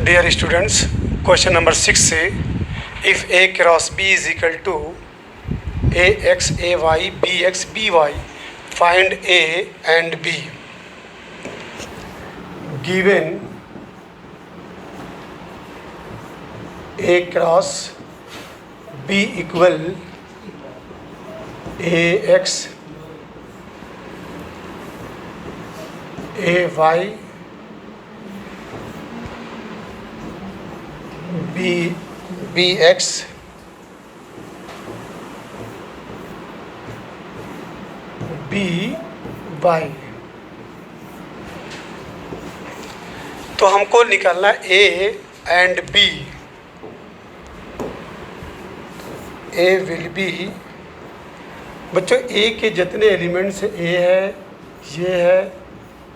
Dear students, question number 6 से if A cross B is equal to AX AY BX BY, find A and B. Given A cross B equal AX AY BX BY, तो हमको निकालना A and B. A will be, बच्चों A के जितने elements A है, ये है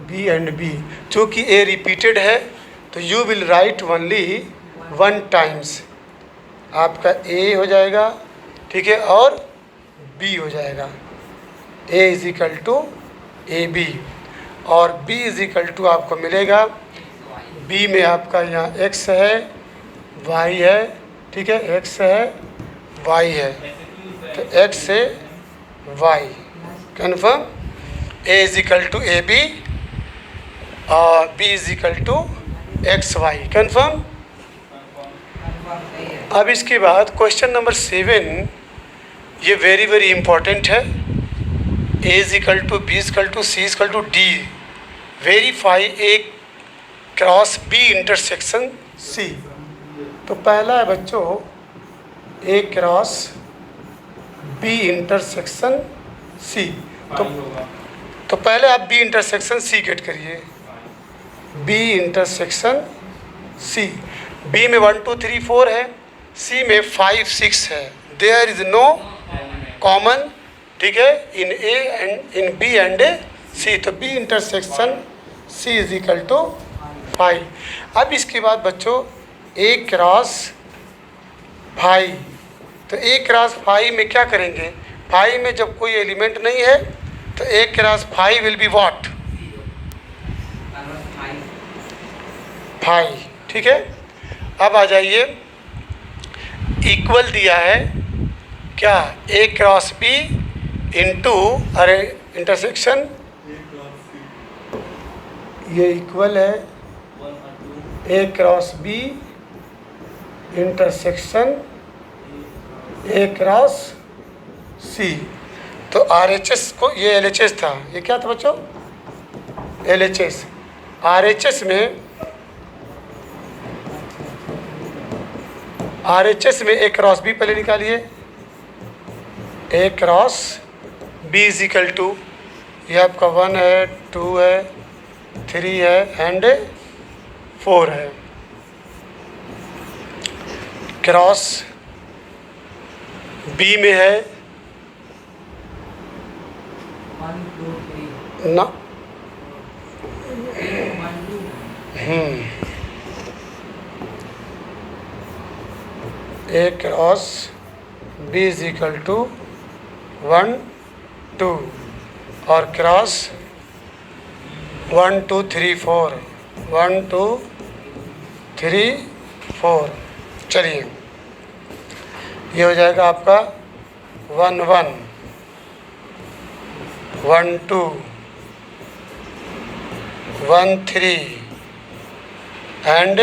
B and B. चूँकि A रिपीटेड है तो you will write only 1 times. आपका A हो जाएगा, ठीक है, और B हो जाएगा. A is equal to AB और B इज इक्वल टू आपको मिलेगा, B में आपका यहाँ X है, Y है, ठीक है, X है, Y है, तो X से Y confirm. A is equal to AB और B is equal to XY confirm. अब इसके बाद क्वेश्चन नंबर 7, ये वेरी इंपॉर्टेंट है. A is equal to B is equal to C is equal to D. Verify A cross B intersection C. तो पहला है बच्चों A cross B intersection C. तो पहले आप B इंटरसेक्शन C गेट करिए. B intersection C. B में 1 2 3 4 है, C में 5 6 है. देयर इज नो कॉमन, ठीक है, in A and in B and C. तो B intersection C is equal to 5. अब इसके बाद बच्चों A क्रॉस 5. तो A क्रॉस 5 में क्या करेंगे? 5 में जब कोई एलिमेंट नहीं है तो A cross 5 will be what? 5, ठीक है. अब आ जाइए, इक्वल दिया है क्या? A क्रॉस B इंटू, अरे इंटरसेक्शन, ये इक्वल है A cross B intersection A cross C. तो RHS को, ये LHS था, ये क्या था बच्चों? LHS. RHS में A क्रॉस B पहले निकालिए. A cross B is equal to, ये आपका 1 है, 2 है, 3 है एंड 4 है. क्रॉस B में है 1 2 3 ना, A cross B is equal to 1 2 और क्रॉस 1 2 3 4, 1 2 3 4. चलिए, ये हो जाएगा आपका 1 1 1 2 1 3 एंड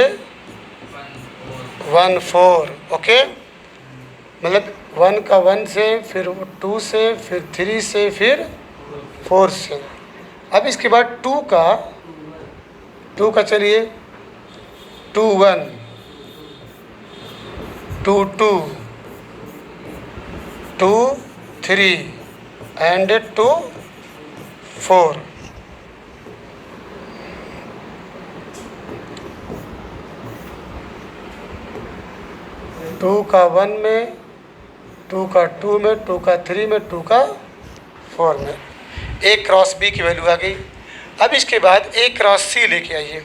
1 4. ओके, मतलब 1 का 1 से, फिर 2 से, फिर 3 से, फिर 4 से. अब इसके बाद 2 का चलिए 2 1 2 2 2 3 एंड 2 4. टू का 1 में, 2 का 2 में, 2 का 3 में, 2 का 4 में. A क्रॉस B की वैल्यू आ गई. अब इसके बाद A क्रॉस C लेके आइए.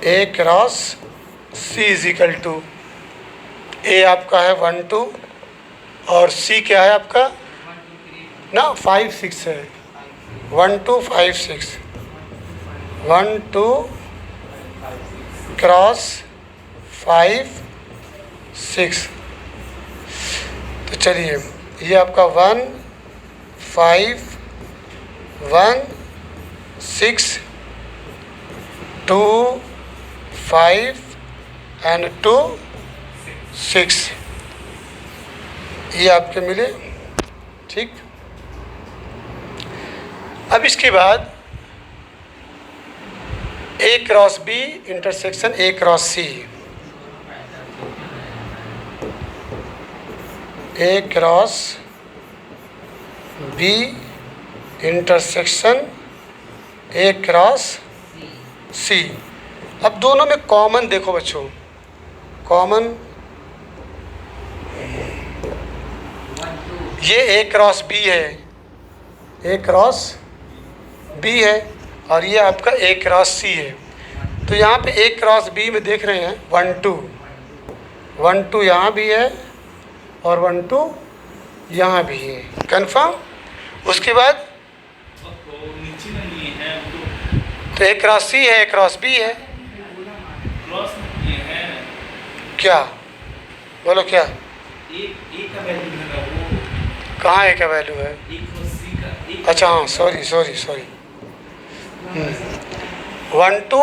A cross C is equal to, A आपका है 1 2 और C क्या है आपका ना 5 6 है, 1 2 5 6, 1 2 क्रॉस 5 6। तो चलिए ये आपका 1 5 1 6 2 5 एंड 2 6 ये आपके मिले। ठीक, अब इसके बाद A cross B intersection A cross C, A cross B intersection A cross C. अब दोनों में कॉमन देखो बच्चों, कॉमन ये ए क्रॉस बी है, ए क्रॉस बी है, और ये आपका ए क्रॉस सी है। तो यहाँ पे ए क्रॉस बी में देख रहे हैं 1 2 1 2 यहाँ भी है और 1 2 यहाँ भी है, कंफर्म। उसके बाद तो ए क्रॉस सी है, ए क्रॉस बी है, क्या बोलो क्या, कहाँ ए का वैल्यू है? अच्छा हाँ, सॉरी 1 2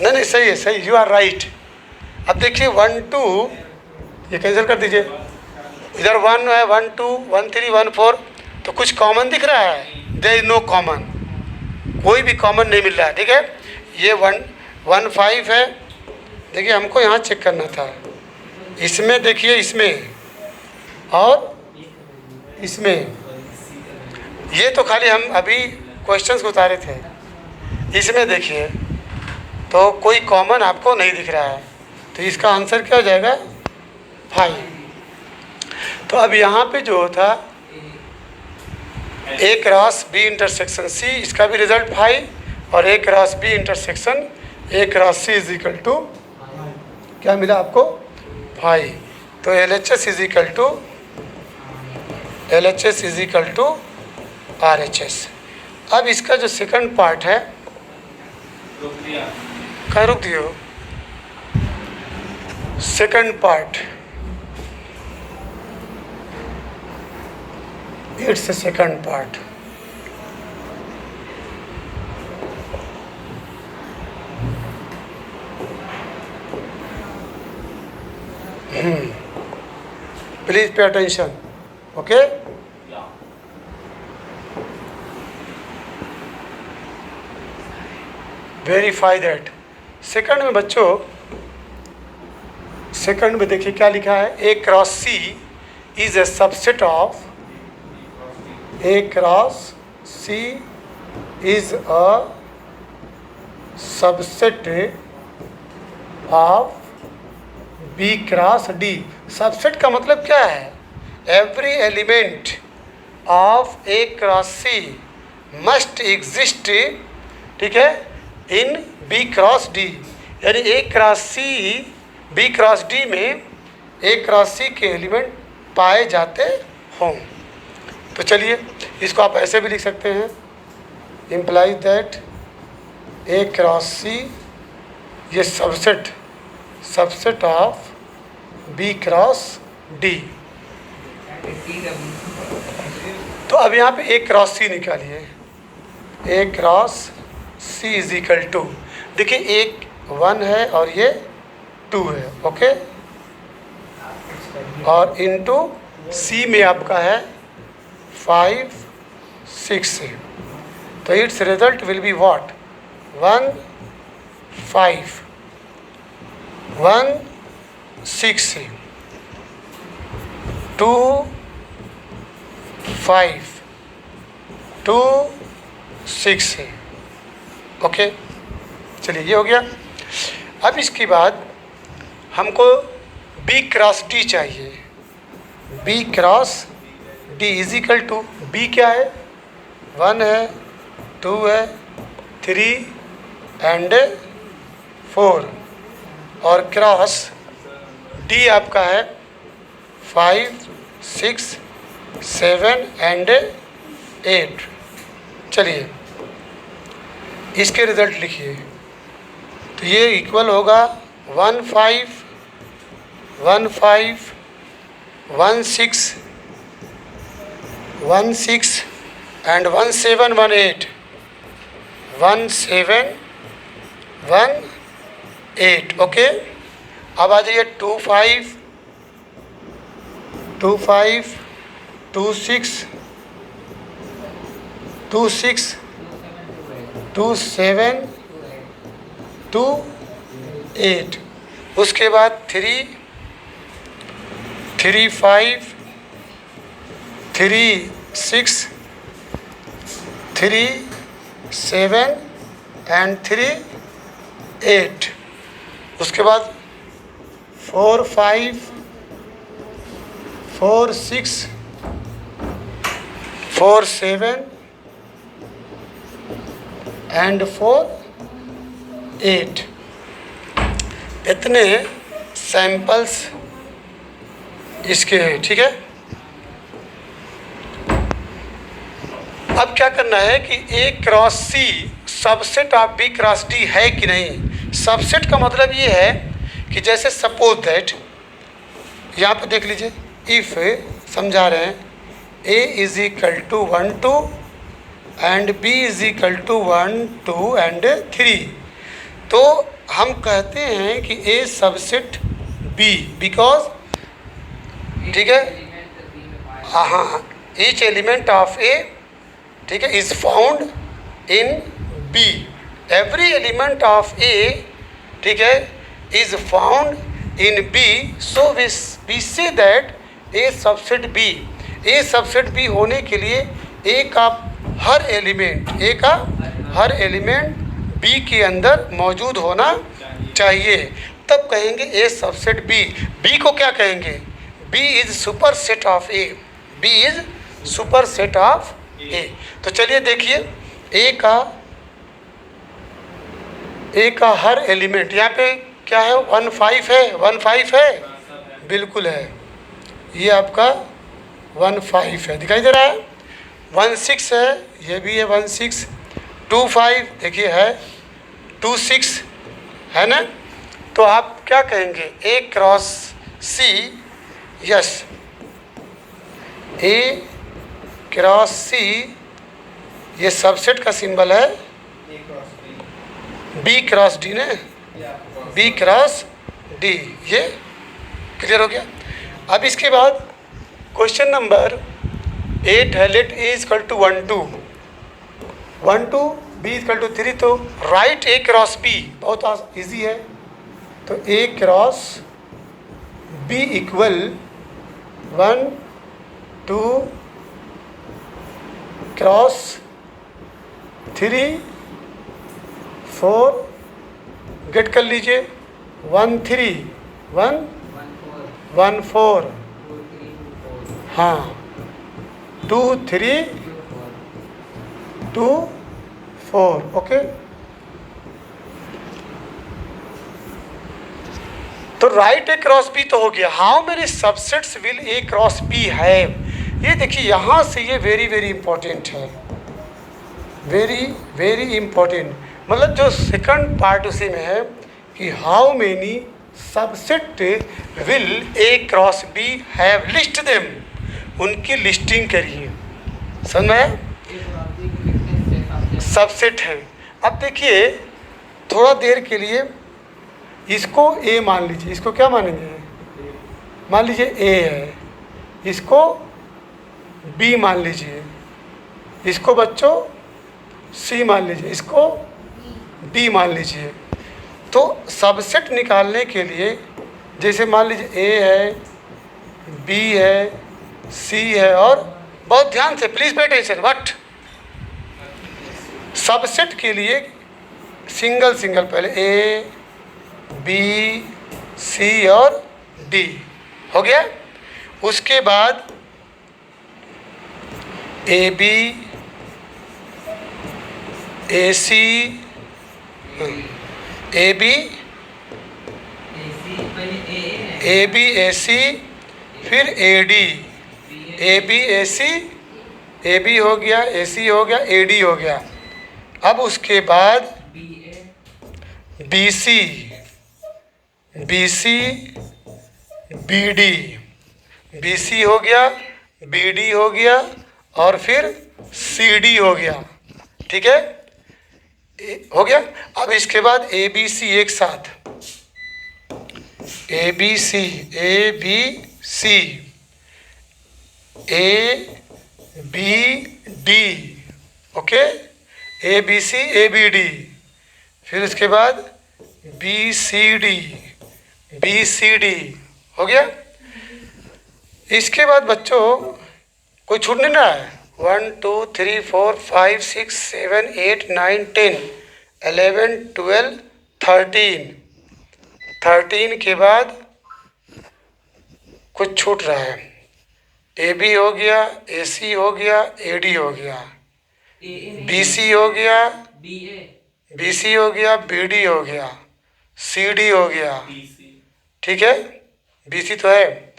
नहीं सही है, सही, यू आर राइट। अब देखिए 1 2 ये कैंसिल कर दीजिए, इधर 1 है, 1 2 1 3 1 4, तो कुछ कॉमन दिख रहा है? देयर इज नो कॉमन, कोई भी कॉमन नहीं मिल रहा है। ठीक है, ये 1 5 है। देखिए हमको यहाँ चेक करना था, इसमें देखिए, इसमें और इसमें, ये तो खाली हम अभी क्वेश्चंस को उतारे थे, इसमें देखिए तो कोई कॉमन आपको नहीं दिख रहा है, तो इसका आंसर क्या हो जाएगा? 5। तो अब यहाँ पे जो था A cross B intersection C, इसका भी रिजल्ट 5, और A cross B intersection A cross C is equal to क्या मिला आपको? 5। तो LHS is equal to RHS। अब इसका जो सेकंड पार्ट है, कहाँ रुक दिए हो? Second part, it's second part. Please pay attention, okay. Verify that. Second में बच्चों, सेकंड में देखिए क्या लिखा है, A cross C is a subset of, A cross C is a subset of B cross D. Subset का मतलब क्या है? Every element of A cross C must exist, ठीक है, इन बी क्रॉस डी। यानी A cross C B cross D में A cross सी के element पाए जाते हों। तो चलिए इसको आप ऐसे भी लिख सकते हैं, implies that A cross C, ये subset of B cross D. तो अब यहाँ पे ए क्रॉस सी निकालिए, A cross C is equal to, देखिए एक 1 है और ये 2 है, ओके, और इनटू सी में आपका है 5 6 है। तो it's result will be what? 1 5 1 6 है, 2 5 2 6 है, ओके। चलिए ये हो गया। अब इसके बाद हमको बी क्रॉस डी चाहिए। B cross D is equal to, B क्या है? 1 है, 2 है, 3 एंड 4, और क्रॉस डी आपका है 5 6 7 एंड 8। चलिए इसके रिज़ल्ट लिखिए। तो ये इक्वल होगा 1 5 1 5 1 6 1 6 एंड 1 7 1 8 1 7 1 8। ओके, अब आ जाइए 2 5 2 5 2 6 2 6 2 7 2 8। उसके बाद 3 3 5 3 6 3 7 एंड 3 8। उसके बाद 4 5 4 6 4 7 एंड 4 8। इतने सैंपल्स इसके हैं, ठीक है। अब क्या करना है कि A cross C subset of B cross D है कि नहीं। सबसेट का मतलब ये है कि जैसे सपोज दैट, यहाँ पे देख लीजिए, इफ़ समझा रहे हैं A is equal to 1 2 and B is equal to 1 2 and 3, तो हम कहते हैं कि A सबसेट B बिकॉज, ठीक है, हाँ, ईच एलिमेंट ऑफ A, ठीक है, is found in B। Every element of A, ठीक है, is found in B। So we say that A subset B। A subset B होने के लिए A का हर एलिमेंट B के अंदर मौजूद होना चाहिए, तब कहेंगे A सबसेट B। B को क्या कहेंगे? B is super set of A। B is super set of A। तो चलिए देखिए, A का हर एलिमेंट, यहाँ पे क्या है, 1 5 है, 1 5 है, बिल्कुल है, ये आपका 1 5 है, दिखाई दे रहा है। 1 6 है, ये भी है 1 6। 2 5 देखिए है, 2 6 है ना। तो आप क्या कहेंगे? A cross C, yes, A cross C ये सबसेट का सिंबल है, B क्रॉस D ने, B क्रॉस D, ये क्लियर हो गया। अब इसके बाद क्वेश्चन नंबर 8 है, let A equal to 1 2 1 2 B equal to 3, तो राइट A क्रॉस B, बहुत ईजी है। तो A cross B equal 1 2 cross 3 4, get कर लीजिए, 1 3 1 1 4, हाँ, 2 3 2 4। ओके, तो राइट A क्रॉस B तो हो गया। How many subsets will A cross B have? ये देखिए, यहाँ से ये वेरी वेरी इंपॉर्टेंट है, वेरी वेरी इंपॉर्टेंट। मतलब जो सेकंड पार्ट उसी में है कि how many subset will A cross B have, list them, उनकी लिस्टिंग करिए, समझ में? सबसेट है। अब देखिए, थोड़ा देर के लिए इसको A मान लीजिए, इसको क्या मानेंगे? मान लीजिए A है, इसको B मान लीजिए, इसको बच्चों C मान लीजिए, इसको D मान लीजिए। तो सबसेट निकालने के लिए, जैसे मान लीजिए A है, B है, C है, और बहुत ध्यान से please pay attention, what, subset के लिए सिंगल सिंगल पहले A B C और D हो गया। उसके बाद AB AC AB AB AC, फिर AD A B A C, A B हो गया, ए सी हो गया, ए डी हो गया। अब उसके बाद B A, B C, B C, B D, B C हो गया, बी डी हो गया और फिर सी डी हो गया। ठीक है, हो गया। अब इसके बाद ए बी सी एक साथ, A B C, A B C, A B D, okay, A B C, A B D, फिर उसके बाद B C D, B C D, हो गया। इसके बाद बच्चों कोई छूट नहीं रहा है। 1 2 3 4 5 6 7 8 9 10 11 12 13, 13 के बाद कुछ छूट रहा है। ए बी हो गया, ए सी हो गया, ए डी हो गया, बी सी हो गया, बी ए, बी सी हो गया, बी डी हो गया, सी डी हो गया। ठीक है, बी सी तो है,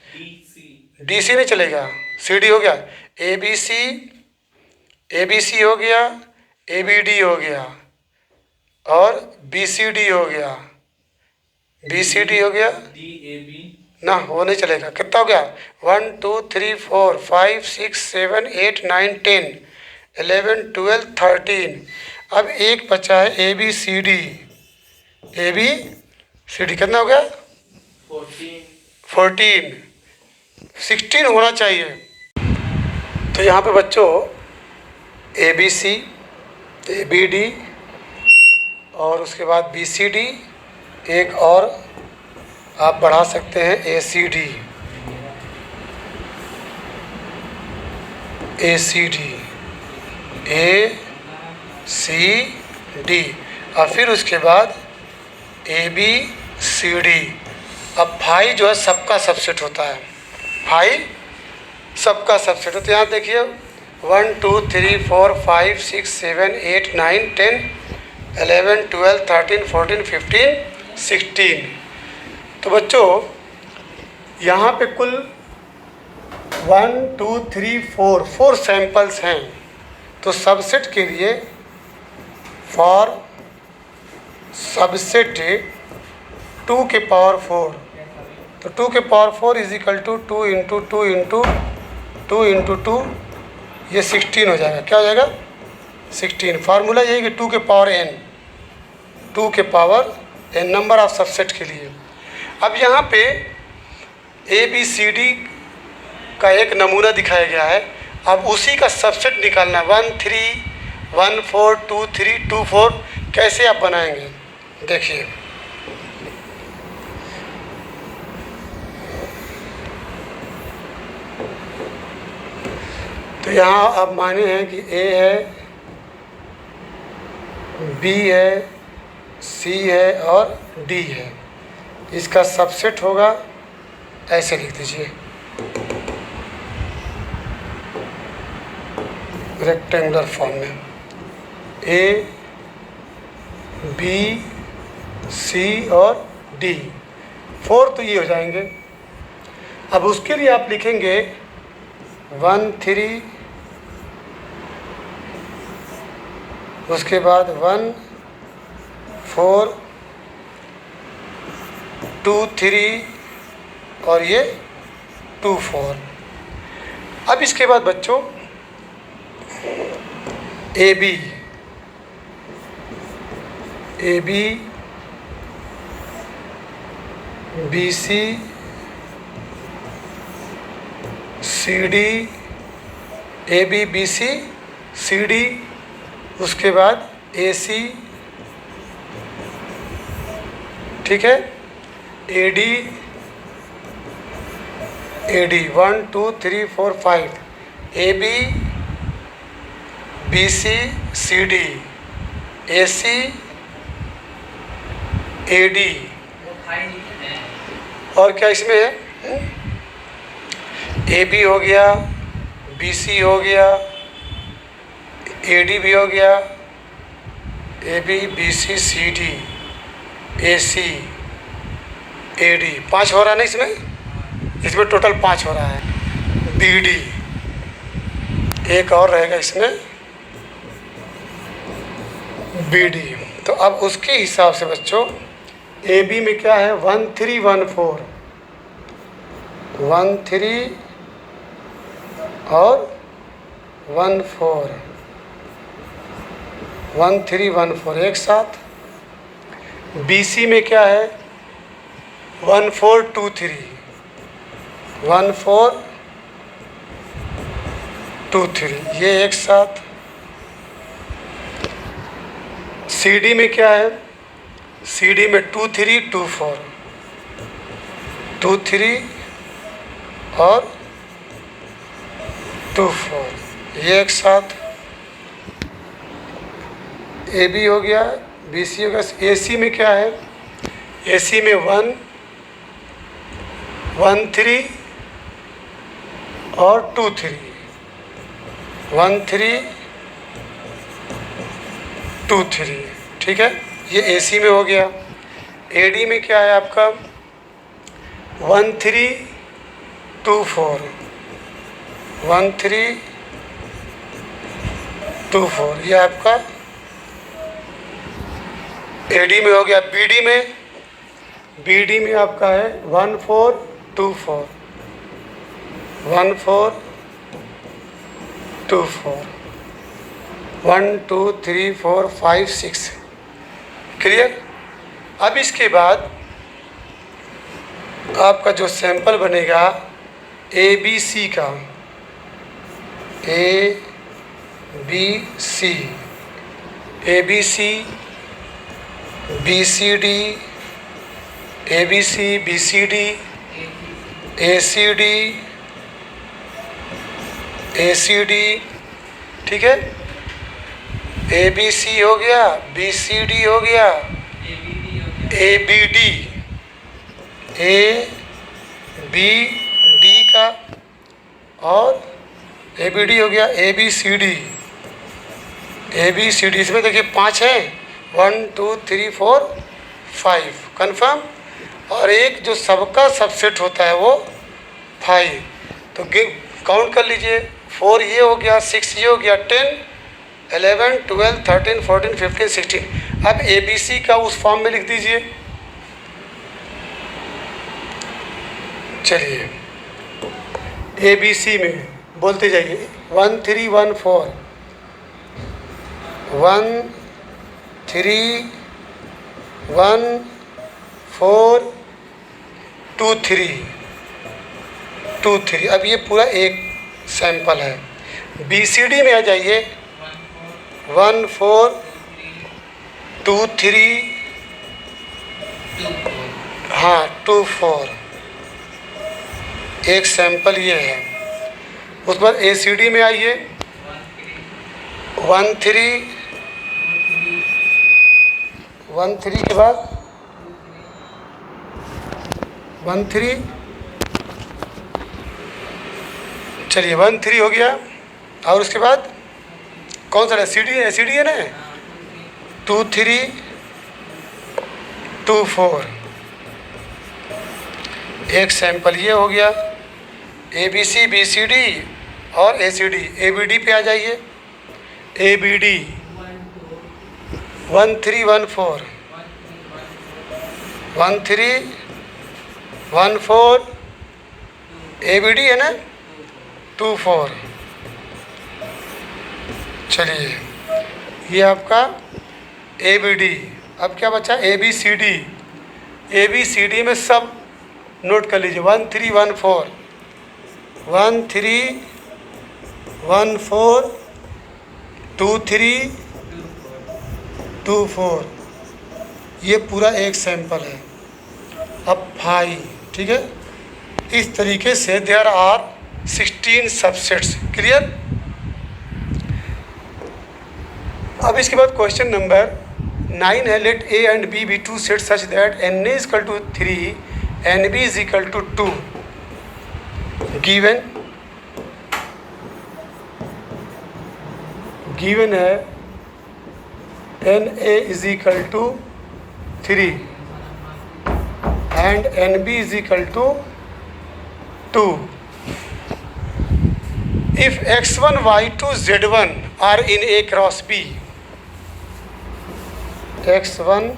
डी सी नहीं चलेगा, सी डी हो गया, A B C, A B C हो गया, ए बी डी हो गया और बी सी डी हो गया, बी सी डी हो गया ना, वो नहीं चलेगा। कितना हो गया? 1 2 3 4 5 6 7 8 9 10 11 12 13। अब एक बचा है A B C D, A B C D कितना हो गया? 14, 16 होना चाहिए। तो यहाँ पे बच्चों A B C, A B D और उसके बाद बी सी डी, एक और आप बढ़ा सकते हैं ए सी D, A C D, A C D और फिर उसके बाद ए बी सी डी। अब फाई जो है सबका सबसेट होता है, फाई सबका सबसेट होता है। यहाँ देखिए 1 2 3 4 5 6 7 8 9 10 11 12 13 14 15 16। तो बच्चों यहाँ पे कुल 1 2 3 4 सैंपल्स हैं। तो सबसेट के लिए फॉर सबसेट 2 के पावर 4, तो 2 के power 4 is equal to 2 into 2 into 2 into 2, ये 16 हो जाएगा। क्या हो जाएगा? 16। फार्मूला यही कि 2 के पावर n, 2 के power n number of subset के लिए। अब यहाँ पे ए बी सी डी का एक नमूना दिखाया गया है। अब उसी का सबसेट निकालना है। 1 3 1 4 2 3 2 4 कैसे आप बनाएंगे देखिए। तो यहाँ आप माने हैं कि ए है, बी है, सी है और डी है। इसका सबसेट होगा, ऐसे लिख दीजिए, रेक्टेंगुलर फॉर्म में ए बी सी और डी। 4 तो ये हो जाएंगे। अब उसके लिए आप लिखेंगे 1 3, उसके बाद 1 4 2 3 और ये 2 4। अब इसके बाद बच्चों A B, A B, B C, C D, A B B C C D, उसके बाद ए सी, ठीक है, A D, A D 1 2 3 4 5, A B B C C D, A C, A D. और क्या इसमें है? ए बी हो गया, बी सी हो गया, ए डी भी हो गया, A B B C C D, A C, A D. 5 हो रहा है ना इसमें? इसमें टोटल 5 हो रहा है। बी डी एक और रहेगा इसमें BD। तो अब उसके हिसाब से बच्चों AB में क्या है 1314, 13 और 14, 1314 एक साथ। BC में क्या है 1423, 1423 ये एक साथ। CD में क्या है CD में 2324, 23 और 24 ये एक साथ। AB हो गया, BC हो गया। AC में क्या है AC में 1 13 और 23, 13 23 ठीक है, ये AC में हो गया। AD में क्या है आपका 1324, 1324 ये आपका AD में हो गया। BD में आपका है 1424, 1424 1 2 3 4 5 6 क्लियर। अब इसके बाद आपका जो सैंपल बनेगा ABC का, ABC, BCD, ABC, BCD, ACD, ACD ठीक है। ABC हो गया, BCD हो गया, ABD, ABD का और ABD हो गया, ABCD, ABCD इसमें देखिए 5 है 1 2 3 4 5 कन्फर्म। और एक जो सबका सबसेट होता है वो 5। तो काउंट कर लीजिए 4 ये हो गया, 6 ये हो गया, 10 11 12 13 14 15 16। अब ABC का उस फॉर्म में लिख दीजिए। चलिए ABC में बोलते जाइए 1314, 131423। अब ये पूरा एक सैंपल है। BCD में आ जाइए 1423 हाँ 24 एक सैंपल ये है। उस पर ACD में आइए 13 के बाद 13 चलिए 13 हो गया। और उसके बाद कौन सा है ACD है ना 2324 एक सैंपल ये हो गया। ABC, BCD और ACD। ABD पे आ जाइए ABD 1314 1314 ABD है ना 24। चलिए ये आपका ABD। अब क्या बचा ABCD। ABCD में सब नोट कर लीजिए 1314 1314 2324 ये पूरा एक सैंपल है। अब 5 ठीक है। इस तरीके से देयर आर 16 सबसेट्स क्लियर। अब इसके बाद क्वेश्चन नंबर 9 है let A and B be two sets such that NA is equal to 3 NB is equal to 2 given है NA is equal to 3 and NB is equal to 2 If x1, y2, z1 are in A cross B, x1,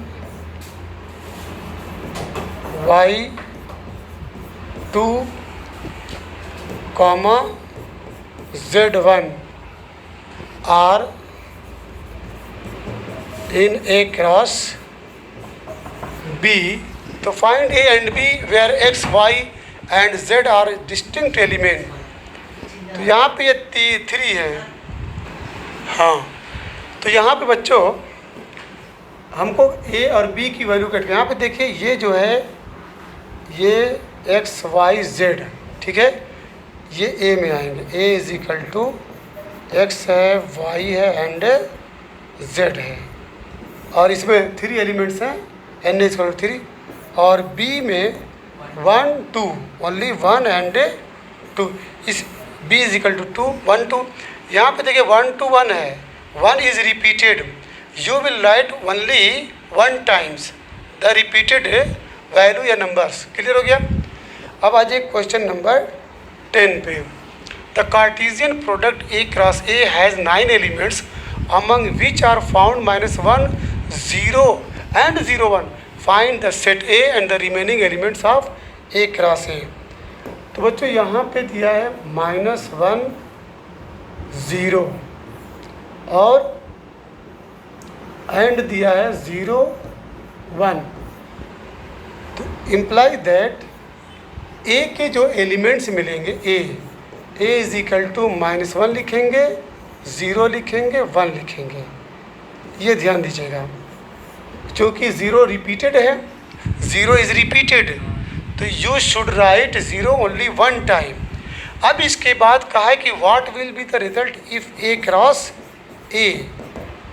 y2, z1 are in A cross B, तो find A and B where x, y and z are distinct element. तो यहाँ पे ये 3 है. हाँ, तो यहाँ पे बच्चों हमको A और B की वैल्यू कट, यहाँ पे देखिए ये जो है ये x, y, z, ठीक है, ये A में आएंगे. A is equal to x है, y है एंड z है, और इसमें 3 एलिमेंट्स हैं, n इज इक्वल टू 3, और B में 1, 2, ओनली 1 एंड 2. इस B इज इक्वल टू 2, 1, 2. यहाँ पे देखिए 1, 2, 1 है, 1 is repeated. You will write only 1 times the repeated value या नंबर्स. क्लियर हो गया. अब आ जाए क्वेश्चन नंबर 10 पे. The Cartesian product A cross A has 9 elements among which are found -1, 0 and 0, 1. Find the set A and the remaining elements of A cross A. तो बच्चों यहाँ पे दिया है -1, 0 और एंड दिया है 0, 1. तो इम्प्लाई दैट ए के जो एलिमेंट्स मिलेंगे ए इज इक्वल टू -1 लिखेंगे, 0 लिखेंगे, 1 लिखेंगे. ये ध्यान दीजिएगा, क्योंकि 0 रिपीटेड है, 0 इज रिपीटेड, तो you should write 0 only 1 time. अब इसके बाद कहा है कि what will be the result if A cross A.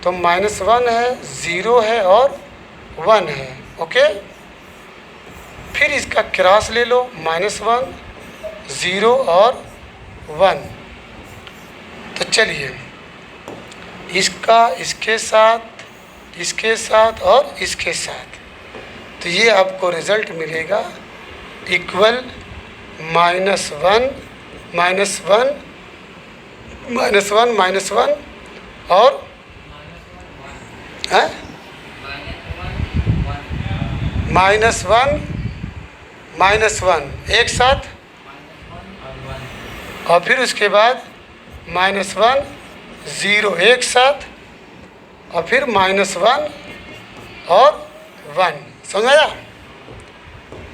तो -1 है, 0 है और 1 है. ओके, फिर इसका क्रॉस ले लो, -1, 0 और 1. तो चलिए इसका इसके साथ, इसके साथ और इसके साथ, तो ये आपको रिज़ल्ट मिलेगा इक्वल -1, -1, -1, -1 और -1, -1 एक साथ, और फिर उसके बाद -1, 0 एक साथ, और फिर -1 और 1. समझ आया.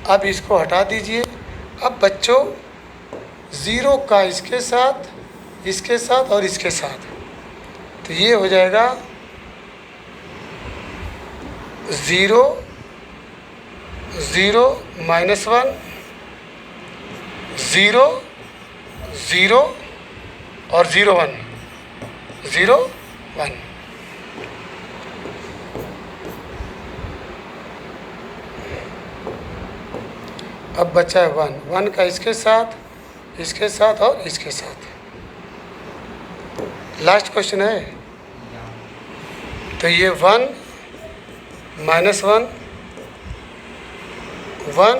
अब इसको हटा दीजिए. अब बच्चों 0 का इसके साथ, इसके साथ और इसके साथ, तो ये हो जाएगा 0, 0, -1, 0, 0 और 0, 1, 0, 1. अब बचा है 1 का इसके साथ, इसके साथ और इसके साथ. लास्ट क्वेश्चन है. तो ये 1, -1, 1,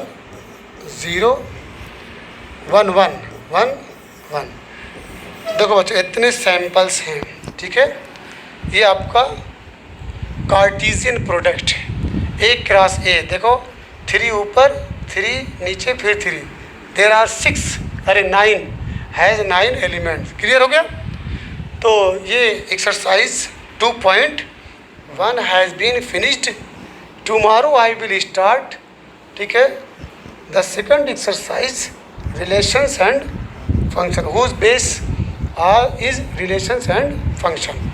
0, 1, 1, 1, 1. देखो बच्चों इतने सैंपल्स हैं, ठीक है. ये आपका Cartesian product A cross A. देखो 3 ऊपर, 3 नीचे, फिर 3. There are 9 has 9 elements. Clear हो गया. तो ये exercise 2.1 has been finished. Tomorrow I will start, ठीक है, the second exercise relations and function, whose base is relations and function.